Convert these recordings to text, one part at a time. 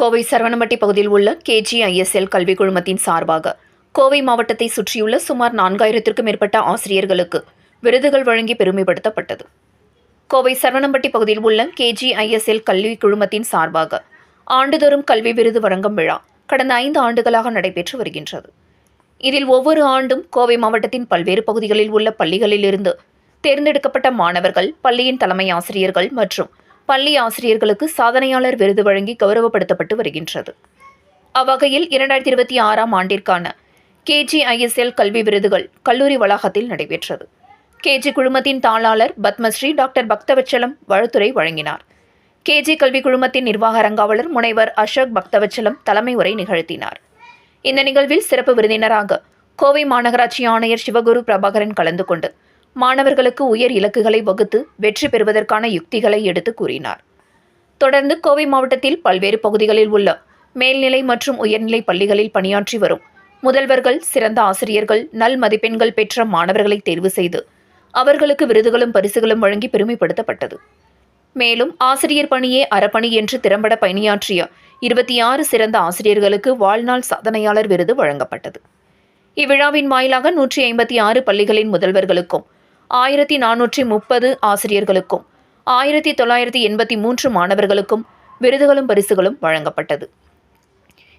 கோவை சரவணம்பட்டி பகுதியில் உள்ள KGISL கல்விக் குழுமத்தின் சார்பாக கோவை மாவட்டத்தை சுற்றியுள்ள சுமார் 4000க்கும் மேற்பட்ட ஆசிரியர்களுக்கு விருதுகள் வழங்கி பெருமைப்படுத்தப்பட்டது. கோவை சரவணம்பட்டி பகுதியில் உள்ள KGISL கல்விக் குழுமத்தின் சார்பாக ஆண்டுதோறும் கல்வி விருது வழங்கும் விழா கடந்த 5 ஆண்டுகளாக நடைபெற்று வருகின்றது. இதில் ஒவ்வொரு ஆண்டும் கோவை மாவட்டத்தின் பல்வேறு பகுதிகளில் உள்ள பள்ளிகளிலிருந்து தேர்ந்தெடுக்கப்பட்ட மாணவர்கள், பள்ளியின் தலைமை ஆசிரியர்கள் மற்றும் பள்ளி ஆசிரியர்களுக்கு சாதனையாளர் விருது வழங்கி கௌரவப்படுத்தப்பட்டு வருகின்றது. அவ்வகையில் 2026ஆம் ஆண்டிற்கான KGISL கல்வி விருதுகள் கல்லூரி வளாகத்தில் நடைபெற்றது. KG குழுமத்தின் தாளாளர் பத்மஸ்ரீ டாக்டர் பக்தவச்சலம் வாழ்த்துரை வழங்கினார். KG கல்வி குழுமத்தின் நிர்வாக அரங்காவலர் முனைவர் அசோக் பக்தவச்சலம் தலைமை உரை நிகழ்த்தினார். இந்த நிகழ்வில் சிறப்பு விருந்தினராக கோவை மாநகராட்சி ஆணையர் சிவகுரு பிரபாகரன் கலந்து கொண்டு மாணவர்களுக்கு உயர் இலக்குகளை வகுத்து வெற்றி பெறுவதற்கான யுக்திகளை எடுத்து கூறினார். தொடர்ந்து கோவை மாவட்டத்தில் பல்வேறு பகுதிகளில் உள்ள மேல்நிலை மற்றும் உயர்நிலை பள்ளிகளில் பணியாற்றி வரும் முதல்வர்கள், சிறந்த ஆசிரியர்கள், நல் மதிப்பெண்கள் பெற்ற மாணவர்களை தேர்வு செய்து அவர்களுக்கு விருதுகளும் பரிசுகளும் வழங்கி பெருமைப்படுத்தப்பட்டது. மேலும் ஆசிரியர் பணியே அறப்பணி என்று திறம்பட பணியாற்றிய 26 சிறந்த ஆசிரியர்களுக்கு வாழ்நாள் சாதனையாளர் விருது வழங்கப்பட்டது. இவ்விழாவின் வாயிலாக 156 பள்ளிகளின் முதல்வர்களுக்கும் 1430 ஆசிரியர்களுக்கும் 1983 மாணவர்களுக்கும் விருதுகளும் பரிசுகளும் வழங்கப்பட்டது.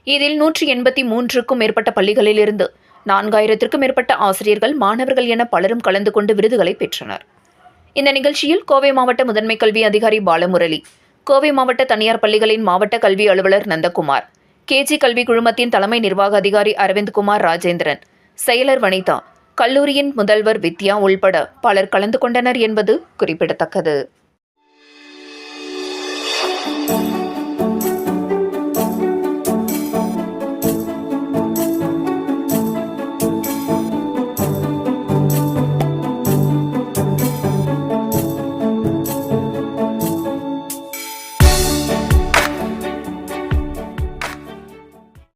இதில் 183க்கும் மேற்பட்ட பள்ளிகளிலிருந்து 4000க்கும் மேற்பட்ட ஆசிரியர்கள், மாணவர்கள் என பலரும் கலந்து கொண்டு விருதுகளை பெற்றனர். இந்த நிகழ்ச்சியில் கோவை மாவட்ட முதன்மை கல்வி அதிகாரி பாலமுரளி, கோவை மாவட்ட தனியார் பள்ளிகளின் மாவட்ட கல்வி அலுவலர் நந்தகுமார், KG கல்வி குழுமத்தின் தலைமை நிர்வாக அதிகாரி அரவிந்த்குமார் ராஜேந்திரன், செயலர் வனிதா, கல்லூரியின் முதல்வர் வித்யா உள்பட பலர் கலந்து கொண்டனர் என்பது குறிப்பிடத்தக்கது.